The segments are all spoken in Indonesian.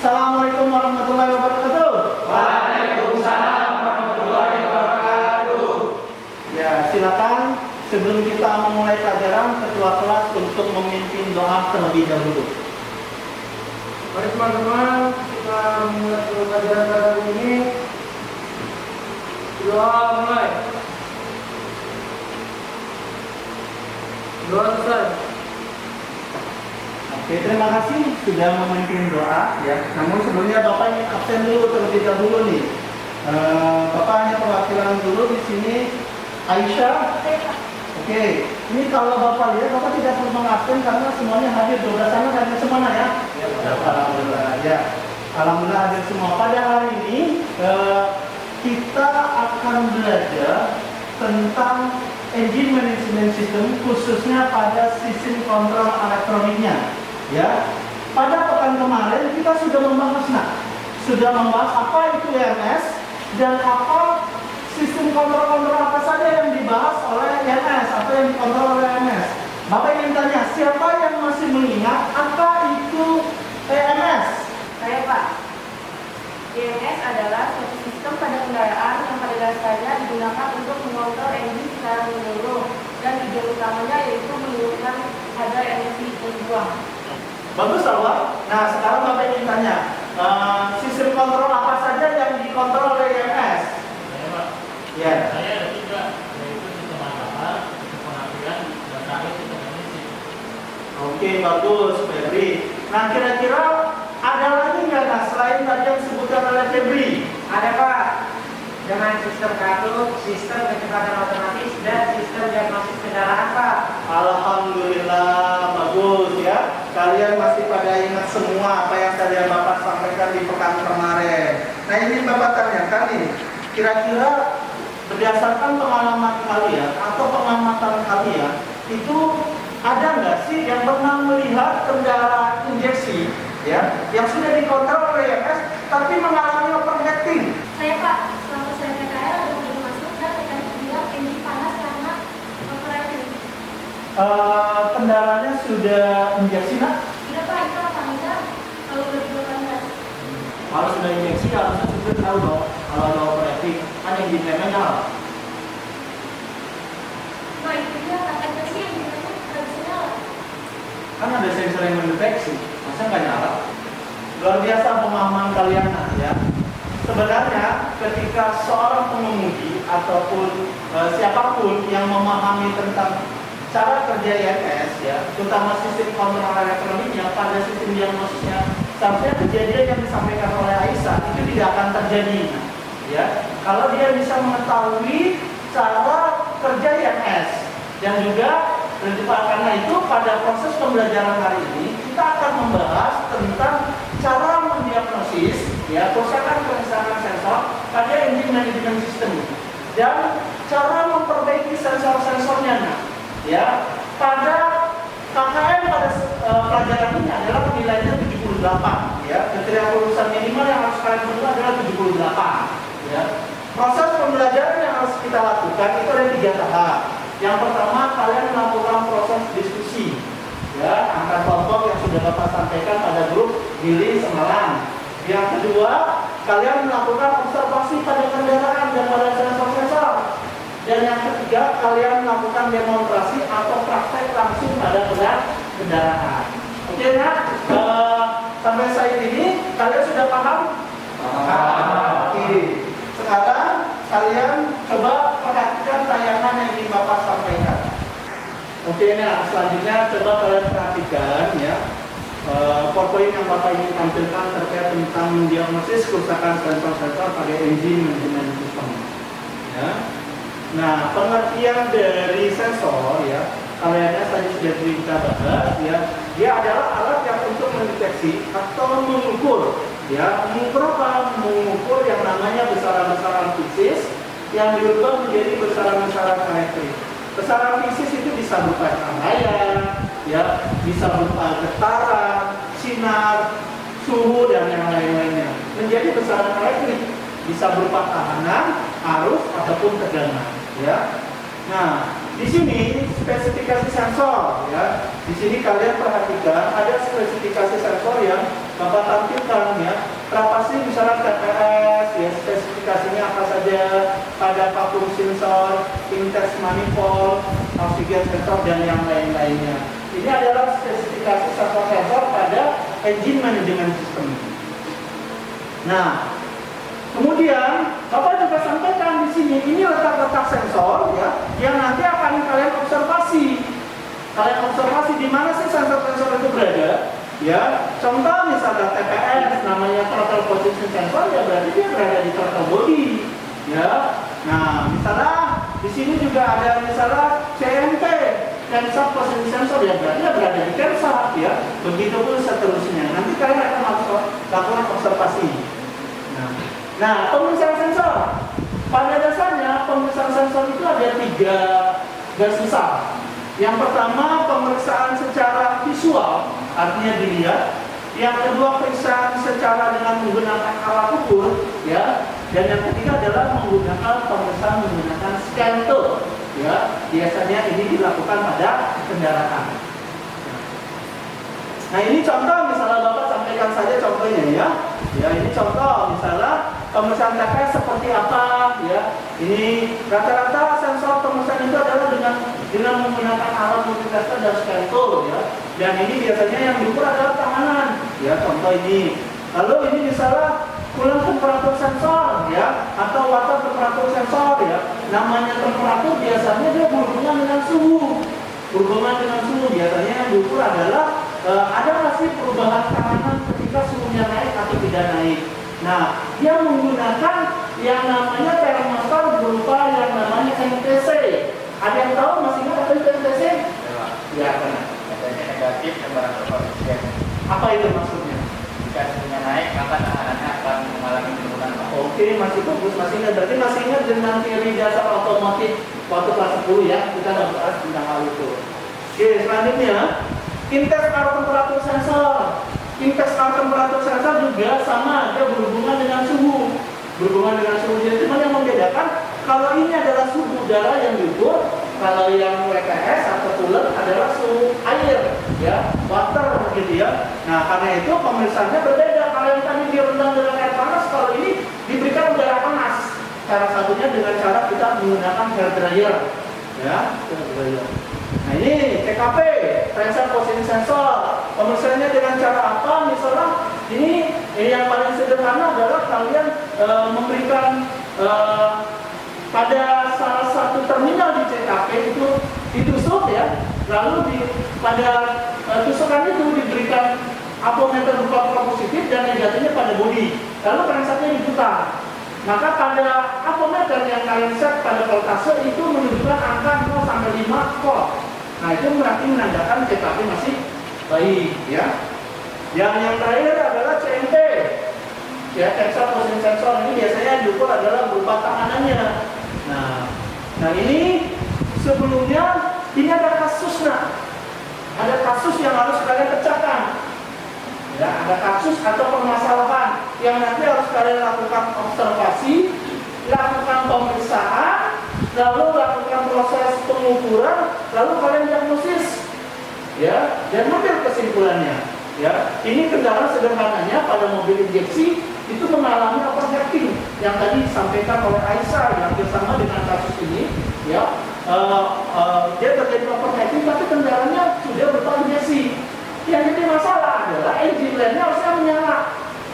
Assalamualaikum warahmatullahi wabarakatuh. Waalaikumsalam warahmatullahi wabarakatuh. Ya, silakan sebelum kita memulai pelajaran, ketua kelas untuk memimpin doa terlebih dahulu. Mari teman-teman, kita mulai pelajaran kali ini. Doa mulai. Doa selesai. Oke, terima kasih sudah memimpin doa ya. Namun sebelumnya Bapak ingin absen dulu terlebih dahulu nih. Bapak hanya perwakilan dulu di sini. Aisyah. Oke, ini kalau Bapak lihat, Bapak tidak perlu mengabsen karena semuanya hadir. 12 sana hadir semua ya? Ya, alhamdulillah ya. Alhamdulillah hadir semua. Pada hari ini kita akan belajar tentang engine management system, khususnya pada sistem kontrol elektroniknya. Ya, pada pekan kemarin kita sudah membahas apa itu EMS dan apa sistem kontrol apa saja yang dibahas oleh EMS atau yang dikontrol oleh EMS. Bapak ingin tanya, siapa yang masih mengingat apa itu EMS? Saya Pak. EMS adalah suatu sistem pada kendaraan yang pada dasarnya digunakan untuk mengontrol engine secara menyeluruh dan tujuan utamanya yaitu menurunkan kadar energi terbuang. Bagus Allah. Nah, sekarang Bapak ingin tanya, sistem kontrol apa saja yang dikontrol oleh EMS? Saya Pak, Ya. saya ada 3, yaitu sistem atapan, sistem pengambilan, dan terakhir sistem emisi. Oke, bagus, Febri. Nah, kira-kira ada lagi nggak selain tadi yang disebutkan oleh Febri? Ada Pak. Dengan sistem kartu, sistem kecepatan otomatis, dan sistem diagnosis kendaraan Pak. Alhamdulillah, bagus ya. Kalian masih pada ingat semua apa yang tadi Bapak sampaikan di pekan kemarin. Nah, ini Bapak tanyakan nih, kira-kira berdasarkan pengalaman kalian atau pengamatan kalian, itu ada nggak sih yang pernah melihat kendaraan injeksi ya, yang sudah dikontrol oleh EMS tapi mengalami overheating? Saya Pak, selama saya PKL ada mobil masuk dan mekanik bilang engine panas karena overheating. Kendaraannya sudah injeksi nak? Tidak Pak, itu apabila kalau 2018. Kalau sudah injeksi, harusnya supir tahu dong. Kalau ada overheating, kan yang di remnya nyala. Nah itu dia katanya sih yang bilangnya nggak bisa nyala. Kan ada sensor yang mendeteksi, masa nggak nyala? Luar biasa pemahaman kalian ya. Sebenarnya ketika seorang pengemudi ataupun siapapun yang memahami tentang cara kerja EMS ya, terutama sistem kontrol elektroniknya, pada sistem diagnosisnya, seharusnya kejadian yang disampaikan oleh Aisyah itu tidak akan terjadi ya. Kalau dia bisa mengetahui cara kerja EMS dan juga karena itu pada proses pembelajaran hari ini kita akan membahas tentang cara mendiagnosis ya kerusakan sensor pada engine management system dan cara memperbaiki sensor-sensornya. Nah, ya pada KKM pada pelajaran ini adalah nilainya 78 ya. Kriteria lulusan minimal yang harus kalian penuhi adalah 78 ya. Proses pembelajaran yang harus kita lakukan itu ada 3 tahap. Yang pertama, kalian melakukan proses diskusi ya, angka kelompok yang sudah Bapak sampaikan pada grup Gili Semarang. Yang kedua, kalian melakukan observasi pada kendaraan dan pada sensor-sensor. Dan yang ketiga, kalian melakukan demonstrasi atau praktek langsung pada kendaraan. Oke, nah, sampai saat ini kalian sudah paham? Oke. Sekarang kalian coba perhatikan tayangan yang ingin Bapak sampaikan. Oke, nah selanjutnya coba kalian perhatikan ya poin yang Bapak ingin tampilkan terkait tentang diagnosis kerusakan sensor-sensor pada engine management system. Ya. Nah, pengertian dari sensor ya, kalian tadi sudah kita bahas ya, dia adalah alat yang untuk mendeteksi atau mengukur ya, mengukur apa? Mengukur yang namanya besaran-besaran fisis yang diubah menjadi besaran-besaran elektrik. Besaran fisis itu bisa berupa cahaya, ya, bisa berupa getaran, sinar, suhu dan yang lain-lainnya. Menjadi besaran elektrik bisa berupa tekanan, arus ataupun tegangan, ya. Nah, di sini spesifikasi sensor ya. Di sini kalian perhatikan ada spesifikasi sensor yang Bapak tampilkan ya. Berapa sih misalnya TPS ya, spesifikasinya apa saja, pada vacuum sensor, intake manifold, oxygen sensor dan yang lain-lainnya. Ini adalah spesifikasi sensor-sensor pada engine management system. Nah, kemudian Bapak juga sampaikan di sini ini letak-letak sensor ya yang nanti akan kalian observasi. Kalian observasi di mana sih sensor-sensor itu berada? Ya, contoh misalnya TPS namanya throttle position sensor ya berarti dia berada di throttle body. Ya. Nah, misalnya di sini juga ada misalnya CMP camshaft position sensor ya berarti dia berada di camshaft ya. Begitu pun seterusnya. Nanti kalian akan lakukan observasi. Nah, pemeriksaan sensor. Pada dasarnya pemeriksaan sensor itu ada 3 garis besar. Yang pertama pemeriksaan secara visual, artinya dilihat. Yang kedua pemeriksaan secara dengan menggunakan alat ukur, ya. Dan yang ketiga adalah pemeriksaan menggunakan scan tool, ya. Biasanya ini dilakukan pada kendaraan. Nah ini contoh misalnya Bapak sampaikan saja contohnya ya. Ya ini contoh misalnya pemeriksaan TPS seperti apa ya. Ini rata-rata sensor pemeriksaan itu adalah dengan menggunakan alat multitester dan scan tool ya. Dan ini biasanya yang diukur adalah tanganan ya. Contoh ini. Lalu ini misalnya coolant temperatur sensor ya atau water temperatur sensor ya. Namanya temperatur biasanya dia berhubungan dengan suhu. Berhubungan dengan suhu biasanya yang diukur adalah ada masih perubahan tekanan ketika suhunya naik atau tidak naik. Nah, dia menggunakan yang namanya termometer berupa yang namanya NTC. Ada yang tahu masih ingat apa itu NTC? Ya, benar. Katanya negatif temperatur koefisien. Apa itu maksudnya? Jika suhunya naik, maka tekanannya akan mengalami penurunan. Oke, masih bagus, masih ingat. Berarti masih ingat dengan teori dasar otomotif waktu kelas 10 ya. Kita nggak bahas tentang hal itu. Oke, selanjutnya intake air temperatur sensor. Intake air temperatur sensor juga sama, dia berhubungan dengan suhu. Berhubungan dengan suhu. Jadi cuma yang membedakan kalau ini adalah suhu udara yang diukur, kalau yang WTS atau coolant adalah suhu air, ya, water gitu ya. Nah, karena itu pemeriksaannya berbeda. Kalau yang tadi direndam dengan air panas, kalau ini diberikan udara panas. Salah satunya dengan cara kita menggunakan hair dryer, ya, hair dryer. Nah ini TKP, transfer position sensor. Pemeriksaannya dengan cara apa? Misalnya ini yang paling sederhana adalah kalian memberikan pada salah satu terminal di TKP itu ditusuk ya. Lalu pada tusukan itu diberikan ampometer berupa positif dan negatifnya pada bodi. Lalu transfernya diputar. Maka pada ampometer yang kalian set pada voltase itu menunjukkan angka 0 sampai 5 volt. Nah itu berarti menandakan TKP masih baik ya. Yang terakhir adalah CMP. Ya, camshaft position sensor ini biasanya diukur adalah berupa tanganannya. Nah ini sebelumnya ini ada kasusnya. Ada kasus yang harus kalian pecahkan. Ya, ada kasus atau permasalahan yang nanti harus kalian lakukan observasi, lakukan pemeriksaan, lalu lakukan proses pengukuran, lalu kalian diagnosis, ya, dan ambil kesimpulannya. Ya, ini kendaraan sederhananya pada mobil injeksi itu mengalami overheating yang tadi disampaikan oleh Aisyah yang hampir sama dengan kasus ini, ya. Dia terjadi overheating tapi kendaraannya sudah berupa injeksi. Yang jadi masalah adalah engine lamp-nya harusnya menyala.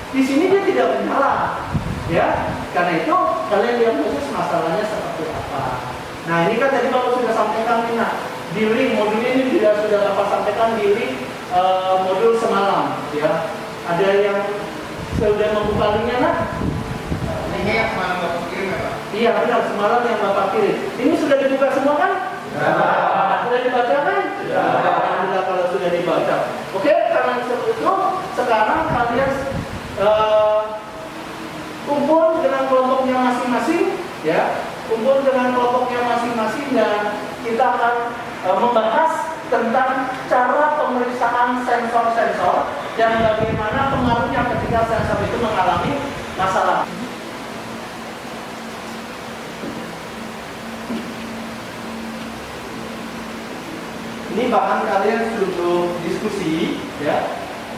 Di sini dia tidak menyala, ya. Karena itu kalian diagnosis masalahnya seperti apa. Nah ini kan tadi Bapak sudah sampaikan nih, nah, di link modul ini sudah Bapak sampaikan di link modul semalam, ya. Ada yang sudah membuka linknya, nah? Linknya yang semalam Bapak kirim ya Pak? Iya benar, semalam yang Bapak kirim. Ini sudah dibuka semua kan? Ya. Sudah dibaca kan? Ya. Alhamdulillah kalau sudah dibaca. Oke, karena seperti itu sekarang kalian kumpul dengan kelompoknya masing-masing, ya. Kumpul dengan kelompoknya masing-masing dan kita akan membahas tentang cara pemeriksaan sensor-sensor dan bagaimana pengaruhnya ketika sensor itu mengalami masalah. Ini bahan kalian sudah diskusi, ya.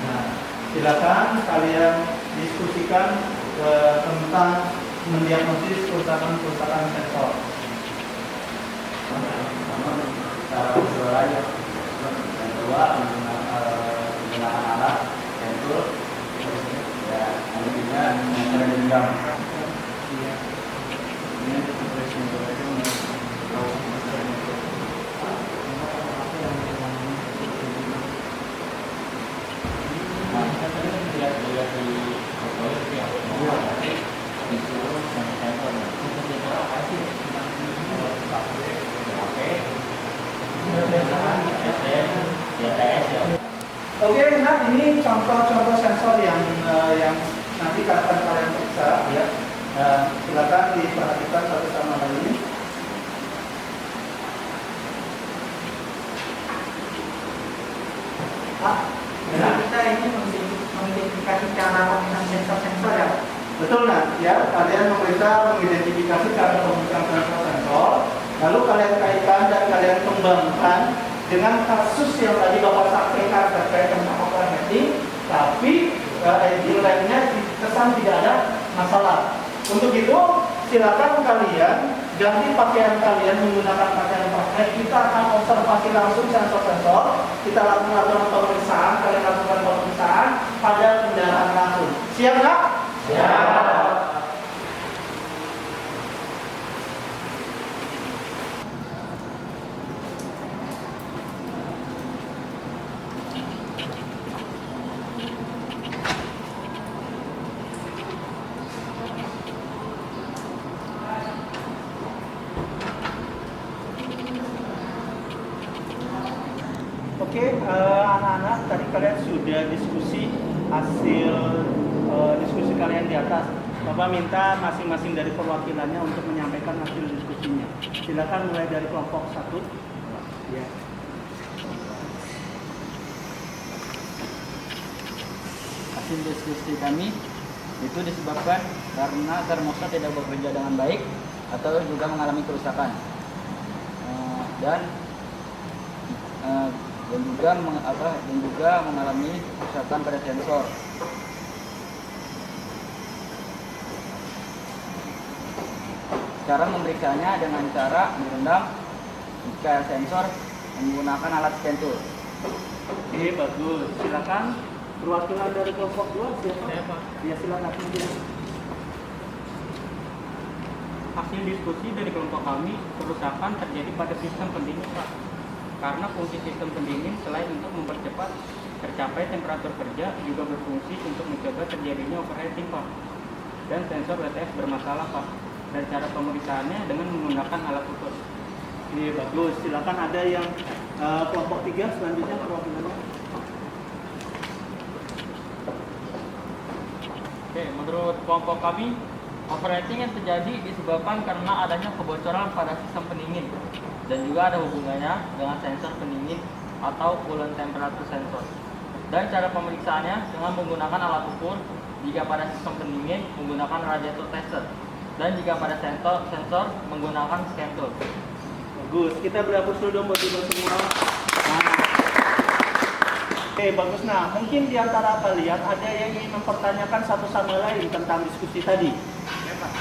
Nah, silakan kalian diskusikan tentang mendiagnosis kerusakan sensor. Cara usul aja. Yang kedua menggunakan alat sensor. Ya, yang ketiga cara genggam. Ini sensor itu lihat di foto itu ya. Disuruh sensor. Oke, nah ini contoh-contoh sensor yang nanti akan kalian periksa, ya. Silakan diperhatikan satu sama lain. Jadi kita ini mengidentifikasi cara pemeriksaan sensor-sensor ya. Betul nah, ya. Kalian memeriksa mengidentifikasi cara pemeriksaan sensor-sensor, lalu kalian kaitkan dan kalian kembangkan dengan kasus yang tadi Bapak sampaikan terkait dengan overheating, tapi di lainnya kesan tidak ada masalah. Untuk itu, silakan kalian ganti pakaian kalian menggunakan pakaian praktek. Kita akan observasi langsung sensor-sensor. Kita lakukan pemeriksaan, kalian lakukan pemeriksaan pada kendaraan langsung. Siap nggak? Siap. Oke, anak-anak, tadi kalian sudah diskusi hasil diskusi kalian di atas. Bapak minta masing-masing dari perwakilannya untuk menyampaikan hasil diskusinya. Silakan mulai dari kelompok 1. Ya. Hasil diskusi kami itu disebabkan karena termostat tidak bekerja dengan baik atau juga mengalami kerusakan. Dan juga mengalami kerusakan pada sensor. Cara memeriksanya dengan cara merendam jika sensor menggunakan alat scan tool. Oke, bagus. Silakan perwakilan dari kelompok 2 siapa? Saya, Pak. Ya, silakan. Hasil diskusi dari kelompok kami, kerusakan terjadi pada sistem pendingin, Pak. Karena fungsi sistem pendingin selain untuk mempercepat tercapai temperatur kerja, juga berfungsi untuk mencegah terjadinya overheating, Pak. Dan sensor LTS bermasalah, Pak. Dan cara pemeriksaannya dengan menggunakan alat ukur. Ini bagus. Silakan ada yang kelompok 3 selanjutnya perwakilannya. Oke, menurut kelompok kami, overheating yang terjadi disebabkan karena adanya kebocoran pada sistem pendingin dan juga ada hubungannya dengan sensor pendingin atau coolant temperature sensor. Dan cara pemeriksaannya dengan menggunakan alat ukur, jika pada sistem pendingin menggunakan radiator tester, dan jika pada sensor menggunakan scan tool. Bagus. Kita berhapus dulu dong buat ibu semua. Nah. Oke, bagus. Nah, mungkin di antara kalian ada yang ingin mempertanyakan satu sama lain tentang diskusi tadi. Ya Pak.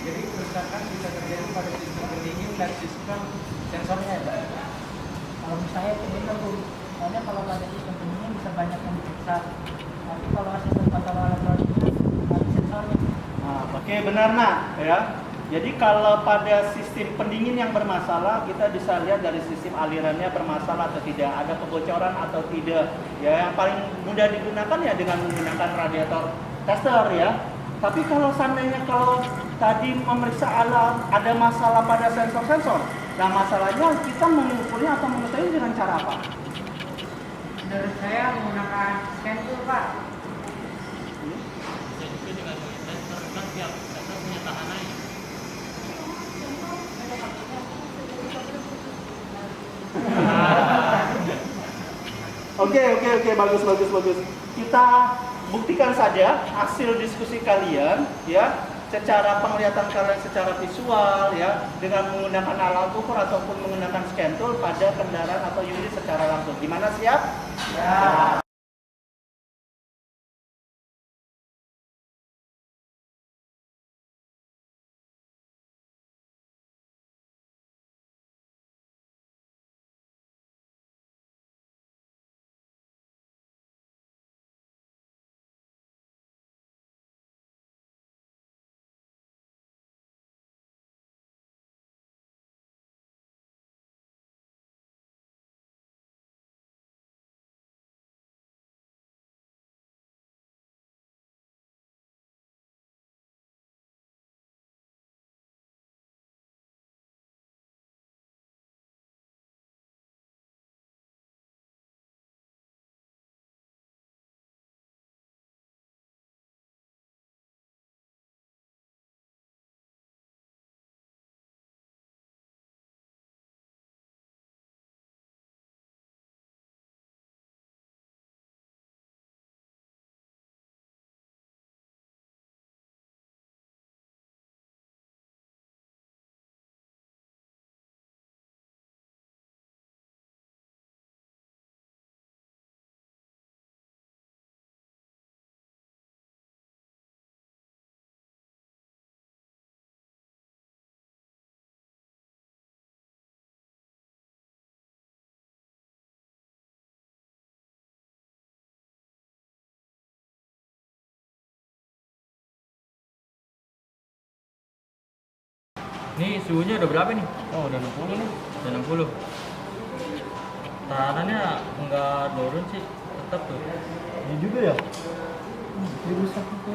Jadi kerusakan bisa terjadi pada sistem pendingin dan sistem sensornya ya Pak. Kalau misalnya itu benar Bu, soalnya kalau pada sistem pendingin bisa banyak yang diperiksa. Tapi kalau sistem kontrol elektroniknya ada sensornya. Nah, oke, benar nak, ya. Jadi kalau pada sistem pendingin yang bermasalah, kita bisa lihat dari sistem alirannya bermasalah atau tidak, ada kebocoran atau tidak. Ya, yang paling mudah digunakan ya dengan menggunakan radiator tester ya. Tapi kalau seandainya kalau tadi memeriksa alat ada masalah pada sensor-sensor, nah masalahnya kita mengukurnya atau mengetahui dengan cara apa? Menurut saya menggunakan scan tool Pak. Jadi dengan sensor kan tiap sensor punya tahanannya. Oke, bagus. Kita buktikan saja hasil diskusi kalian ya. secara penglihatan kalian secara visual ya, dengan menggunakan alat ukur ataupun menggunakan scan tool pada kendaraan atau unit secara langsung. Gimana, siap? Ya. Ini suhunya udah berapa nih? Oh, udah 60 nih. Udah 60. Tahanannya enggak turun sih, tetap tuh. Ini juga ya? Dirusak itu.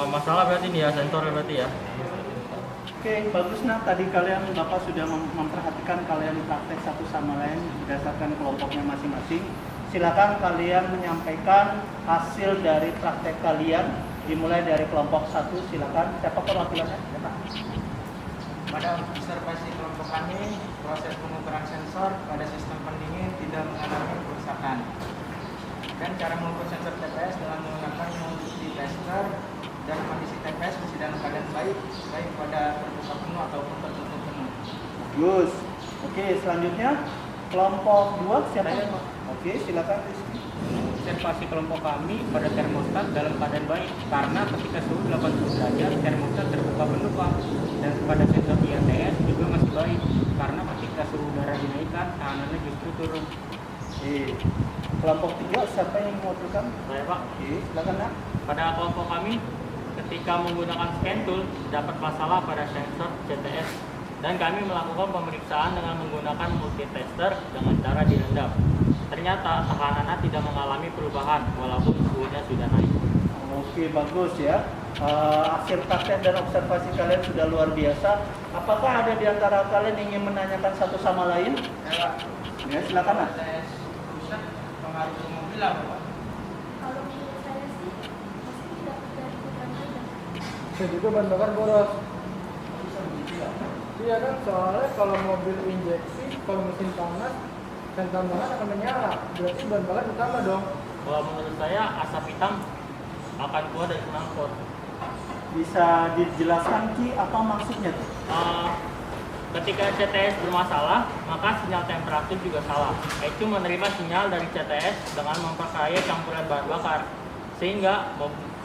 Masalah berarti nih ya, sensornya berarti ya. Oke, bagus. Nah, tadi kalian Bapak sudah memperhatikan kalian praktek satu sama lain berdasarkan kelompoknya masing-masing. Silakan kalian menyampaikan hasil dari praktek kalian dimulai dari kelompok 1. Silakan. Siapa perwakilannya? Ya, Pak. Pada observasi kelompok kami, proses pengukuran sensor pada sistem pendingin tidak mengalami kerusakan. Dan cara mengukur sensor TPS dengan menggunakan multi tester dan kondisi TPS masih dalam keadaan baik pada terbuka penuh ataupun tertutup penuh. Bagus. Oke, selanjutnya kelompok 2 siapa? Oke, silakan Rizky. Observasi kelompok kami pada termostat dalam keadaan baik karena ketika suhu 80 derajat termostat terbuka penuh, Pak. Dan pada sensor IATS juga masih baik karena ketika suhu udara dinaikkan tahanannya justru turun. Oke. Kelompok 3 siapa yang mewakilkan? Saya Pak. Oke, silakan Nak. Pada kelompok kami, ketika menggunakan scan tool dapat masalah pada sensor CTS dan kami melakukan pemeriksaan dengan menggunakan multitester dengan cara direndam. Ternyata tahanannya tidak mengalami perubahan walaupun suhunya sudah naik. Oke, bagus ya. Hasil praktek dan observasi kalian sudah luar biasa. Apakah ada di antara kalian yang ingin menanyakan satu sama lain? Ya, silakan Nak. TPS rusak pengaruh ke mobil apa, Pak? Kalau menurut saya sih pasti tidak terjadi aja. Bisa juga bahan bakar boros. Bisa begitu ya? Iya kan, soalnya kalau mobil injeksi, kalau mesin panas, dan tambahan akan menyala. Berarti bahan bakar ditambah dong. Kalau menurut saya asap hitam akan keluar dari knalpot. Bisa dijelaskan Ki apa maksudnya tuh? Ketika CTS bermasalah, maka sinyal temperatur juga salah, yaitu menerima sinyal dari CTS dengan memperkaya campuran bahan bakar, sehingga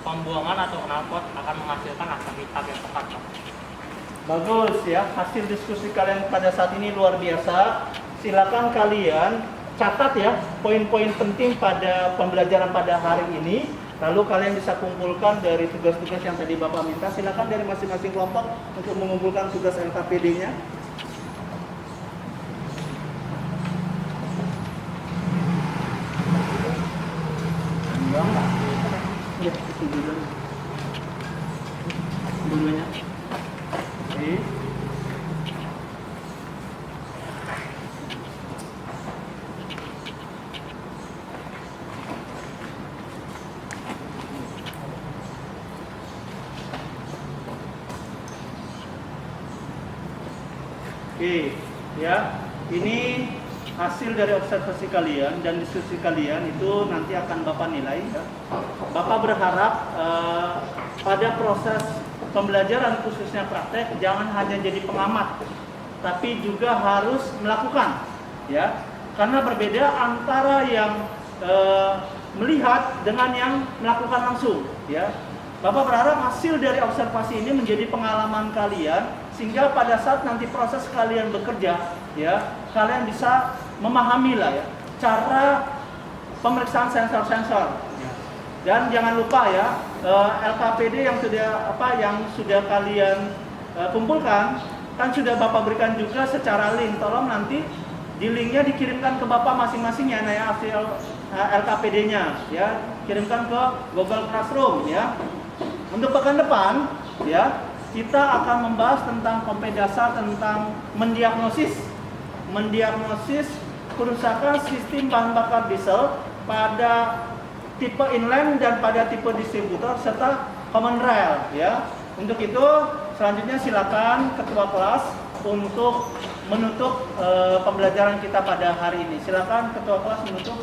pembuangan atau knalpot akan menghasilkan asap hitam yang pekat. Bagus ya, hasil diskusi kalian pada saat ini luar biasa. Silakan kalian catat ya poin-poin penting pada pembelajaran pada hari ini. Lalu kalian bisa kumpulkan dari tugas-tugas yang tadi Bapak minta. Silakan dari masing-masing kelompok untuk mengumpulkan tugas LKPD-nya. Ya, itu dulu. Dulunya. Oke. Oke, ya. Ini hasil dari observasi kalian dan diskusi kalian itu nanti akan Bapak nilai ya. Bapak berharap pada proses pembelajaran khususnya praktek jangan hanya jadi pengamat, tapi juga harus melakukan, ya. Karena berbeda antara yang melihat dengan yang melakukan langsung, ya. Bapak berharap hasil dari observasi ini menjadi pengalaman kalian sehingga pada saat nanti proses kalian bekerja, ya, kalian bisa memahami lah ya cara pemeriksaan sensor-sensor. Dan jangan lupa ya, LKPD yang sudah kalian kumpulkan kan sudah Bapak berikan juga secara link. Tolong nanti di linknya dikirimkan ke Bapak masing-masing ya, hasil LKPD-nya ya, kirimkan ke Google Classroom ya. Untuk pekan depan ya, kita akan membahas tentang kompetensi dasar tentang mendiagnosis kerusakan sistem bahan bakar diesel pada tipe inline dan pada tipe distributor serta common rail ya. Untuk itu selanjutnya silakan ketua kelas untuk menutup pembelajaran kita pada hari ini. Silakan ketua kelas menutup.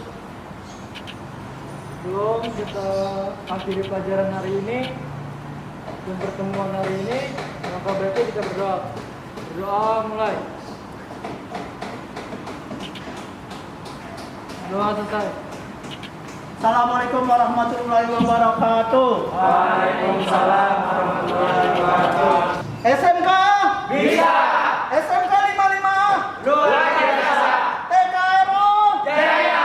Sebelum kita akhiri pelajaran hari ini dan pertemuan hari ini, maka baiknya kita berdoa. Berdoa mulai. Doa selesai. Assalamualaikum warahmatullahi wabarakatuh. Waalaikumsalam warahmatullahi wabarakatuh. SMK Bisa. SMK 55 Luar biasa. TKRO Jaya.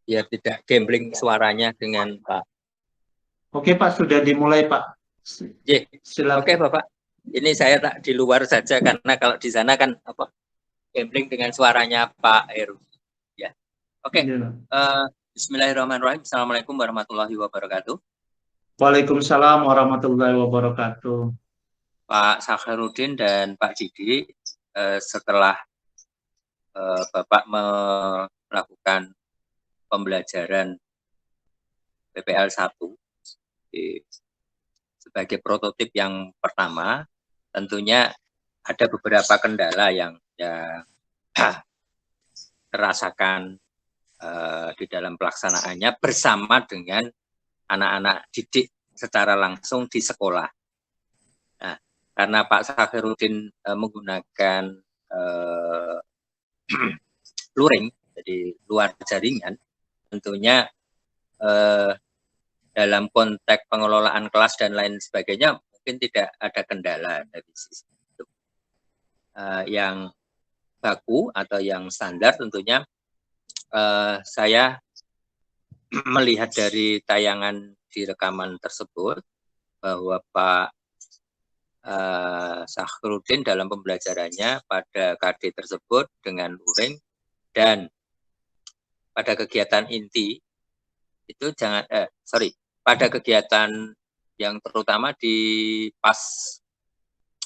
Biar tidak gambling suaranya dengan Pak. Oke Pak, sudah dimulai Pak. Ye. Silakan. Oke Bapak, ini saya tak di luar saja karena kalau di sana kan gambling dengan suaranya Pak Heru. Ya, oke. Bismillahirrahmanirrahim. Assalamualaikum warahmatullahi wabarakatuh. Waalaikumsalam warahmatullahi wabarakatuh. Pak Sakharuddin dan Pak Didi, setelah Bapak melakukan pembelajaran PPL 1 sebagai prototip yang pertama, tentunya ada beberapa kendala yang terasakan di dalam pelaksanaannya bersama dengan anak-anak didik secara langsung di sekolah. Nah, karena Pak Sakharuddin menggunakan luring, jadi luar jaringan, tentunya dalam konteks pengelolaan kelas dan lain sebagainya mungkin tidak ada kendala dari sisi itu. Yang baku atau yang standar tentunya saya melihat dari tayangan di rekaman tersebut bahwa Pak Sakharuddin dalam pembelajarannya pada KD tersebut dengan luring dan pada kegiatan inti itu pada kegiatan yang terutama di pas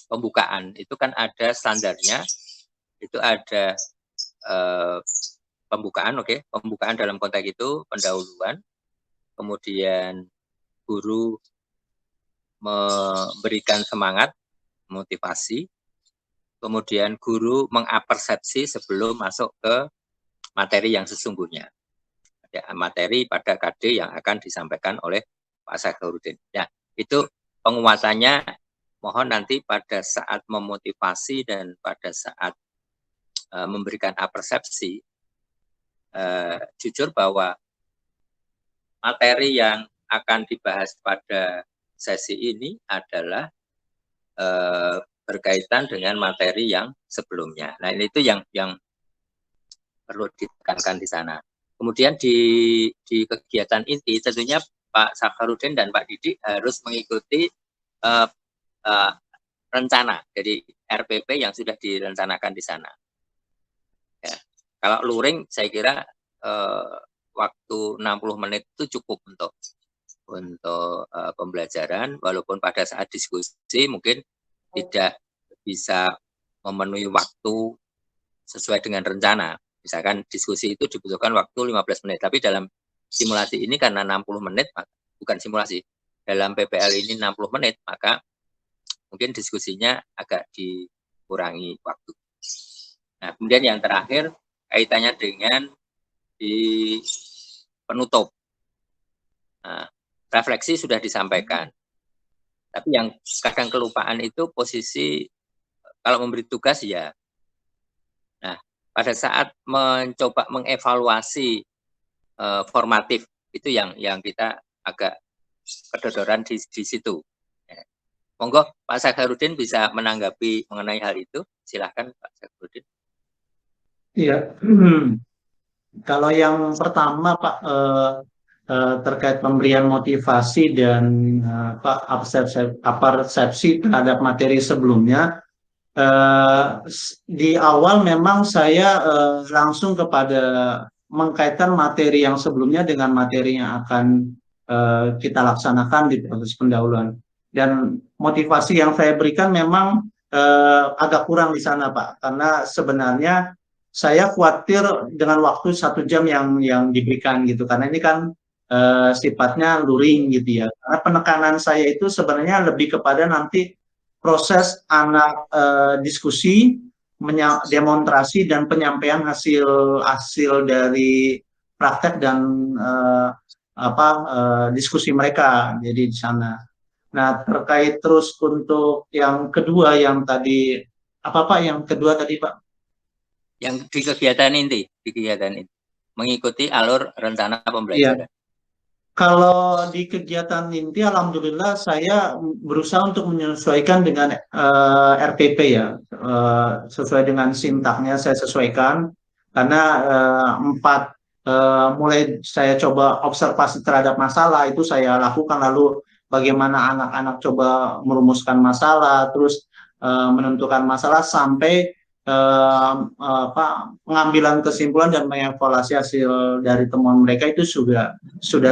pembukaan itu kan ada standarnya, itu ada pembukaan, pembukaan dalam konteks itu pendahuluan, kemudian guru memberikan semangat, motivasi, kemudian guru mengapersepsi sebelum masuk ke materi yang sesungguhnya. Ada materi pada KD yang akan disampaikan oleh Pak Sakharuddin. Ya, itu penguatannya mohon nanti pada saat memotivasi dan pada saat memberikan apersepsi, jujur bahwa materi yang akan dibahas pada sesi ini adalah berkaitan dengan materi yang sebelumnya. Nah, ini itu yang perlu ditekankan di sana. Kemudian di kegiatan inti tentunya Pak Sakharuddin dan Pak Didi harus mengikuti rencana dari RPP yang sudah direncanakan di sana. Ya. Kalau luring saya kira waktu 60 menit itu cukup untuk pembelajaran, walaupun pada saat diskusi mungkin tidak bisa memenuhi waktu sesuai dengan rencana. Misalkan diskusi itu dibutuhkan waktu 15 menit, tapi dalam simulasi ini karena 60 menit, bukan simulasi, dalam PPL ini 60 menit, maka mungkin diskusinya agak dikurangi waktu. Nah, kemudian yang terakhir, kaitannya dengan di penutup. Nah, refleksi sudah disampaikan. Tapi yang kadang kelupaan itu posisi kalau memberi tugas ya. Nah, pada saat mencoba mengevaluasi formatif itu yang kita agak kedodoran di situ. Monggo Pak Sakharudin bisa menanggapi mengenai hal itu. Silahkan Pak Sakharudin. Iya, kalau yang pertama Pak terkait pemberian motivasi dan persepsi terhadap materi sebelumnya, di awal memang saya langsung kepada mengkaitkan materi yang sebelumnya dengan materi yang akan kita laksanakan di proses pendahuluan. Dan motivasi yang saya berikan memang agak kurang di sana Pak, karena sebenarnya saya khawatir dengan waktu 1 jam yang diberikan gitu, karena ini kan sifatnya luring gitu ya. Karena penekanan saya itu sebenarnya lebih kepada nanti proses anak diskusi, demonstrasi dan penyampaian hasil dari praktek dan diskusi mereka. Jadi di sana. Nah, terkait terus untuk yang kedua yang tadi apa Pak? Yang kedua tadi Pak? Yang di kegiatan inti, mengikuti alur rencana pembelajaran. Iya. Kalau di kegiatan inti, alhamdulillah saya berusaha untuk menyesuaikan dengan RPP ya, sesuai dengan sintaknya saya sesuaikan, karena mulai saya coba observasi terhadap masalah itu saya lakukan, lalu bagaimana anak-anak coba merumuskan masalah, terus menentukan masalah sampai pengambilan kesimpulan dan mengevaluasi hasil dari temuan mereka itu sudah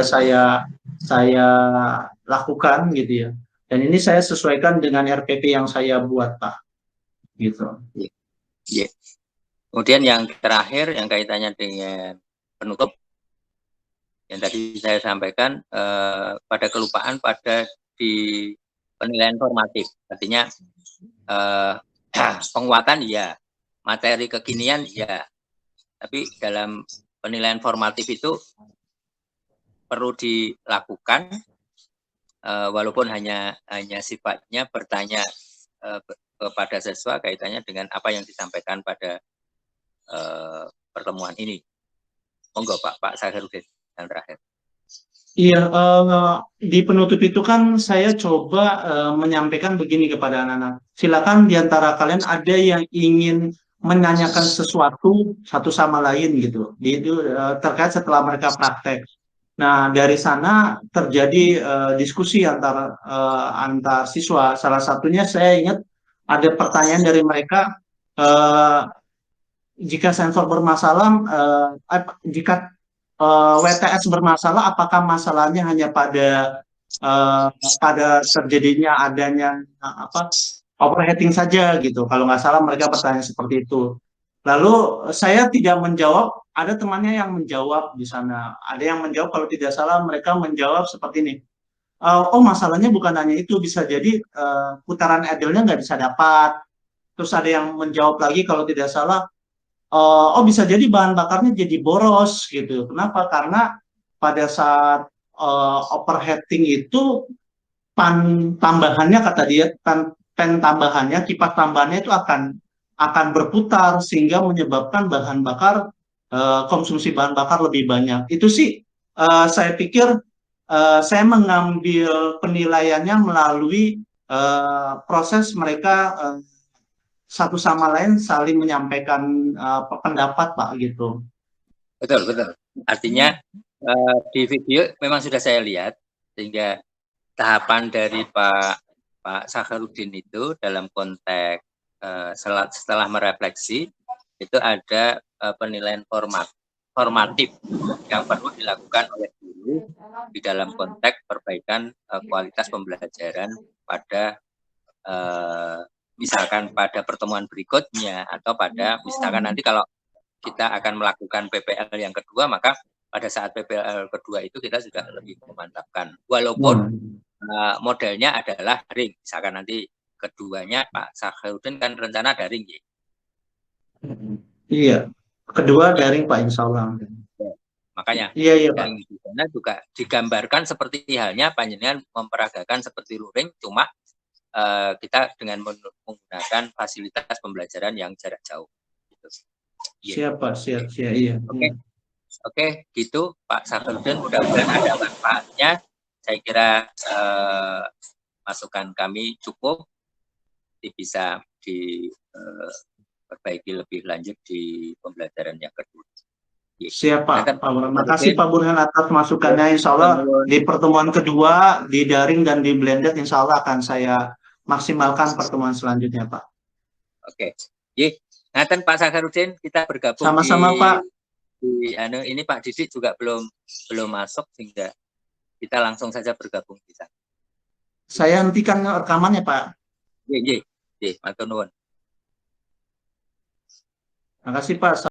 saya lakukan gitu ya. Dan ini saya sesuaikan dengan RPP yang saya buat Pak. Gitu. Yeah. Kemudian yang terakhir yang kaitannya dengan penutup yang tadi saya sampaikan pada kelupaan pada di penilaian formatif. Artinya penguatan ya, materi kekinian ya, tapi dalam penilaian formatif itu perlu dilakukan walaupun hanya sifatnya bertanya kepada siswa kaitannya dengan apa yang disampaikan pada pertemuan ini. Monggo Pak Sakharudin yang terakhir. Iya, di penutup itu kan saya coba menyampaikan begini kepada anak-anak. Silakan di antara kalian ada yang ingin menanyakan sesuatu satu sama lain gitu. Itu terkait setelah mereka praktek. Nah, dari sana terjadi diskusi antar siswa. Salah satunya saya ingat ada pertanyaan dari mereka, jika sensor bermasalah, jika WTS bermasalah, apakah masalahnya hanya pada terjadinya adanya overheating saja gitu. Kalau nggak salah mereka bertanya seperti itu. Lalu saya tidak menjawab, ada temannya yang menjawab di sana. Ada yang menjawab, kalau tidak salah mereka menjawab seperti ini. Oh, masalahnya bukan hanya itu, bisa jadi putaran idle-nya nggak bisa dapat. Terus ada yang menjawab lagi kalau tidak salah, oh bisa jadi bahan bakarnya jadi boros gitu. Kenapa? Karena pada saat overheating itu tambahannya kata dia, pen tambahannya, kipas tambahannya itu akan berputar sehingga menyebabkan bahan bakar konsumsi bahan bakar lebih banyak. Itu sih saya pikir saya mengambil penilaiannya melalui proses mereka satu sama lain saling menyampaikan pendapat Pak gitu. Betul. Artinya di video memang sudah saya lihat, sehingga tahapan dari Pak Sakharudin itu dalam konteks setelah merefleksi itu ada penilaian formatif yang perlu dilakukan oleh guru di dalam konteks perbaikan kualitas pembelajaran pada misalkan pada pertemuan berikutnya atau pada misalkan nanti kalau kita akan melakukan PPL yang kedua, maka pada saat PPL kedua itu kita sudah lebih memantapkan. Walaupun modelnya adalah daring, misalkan nanti keduanya Pak Sakharudin kan rencana daring ya. Iya, kedua daring Pak, insya Allah. Makanya Iya Pak. yang di sana juga digambarkan seperti halnya panjenengan memperagakan seperti luring, cuma kita dengan menggunakan fasilitas pembelajaran yang jarak jauh. Gitu. Siap Pak, siap, iya. Oke, gitu Pak Safruddin, mudah-mudahan ada manfaatnya. Saya kira masukan kami cukup, bisa diperbaiki lebih lanjut di pembelajaran yang kedua. Siap Pak. Terima kasih Pak Burhan atas masukannya. Insya Allah di pertemuan kedua di daring dan di blended Insya Allah akan saya maksimalkan pertemuan selanjutnya Pak. Oke. Ngaten Pak Sakharudin, kita bergabung sama-sama Pak. Ini Pak Didik juga belum masuk, sehingga kita langsung saja bergabung di sana. Saya hentikan rekamannya Pak. Iya, matur nuwun. Terima kasih Pak.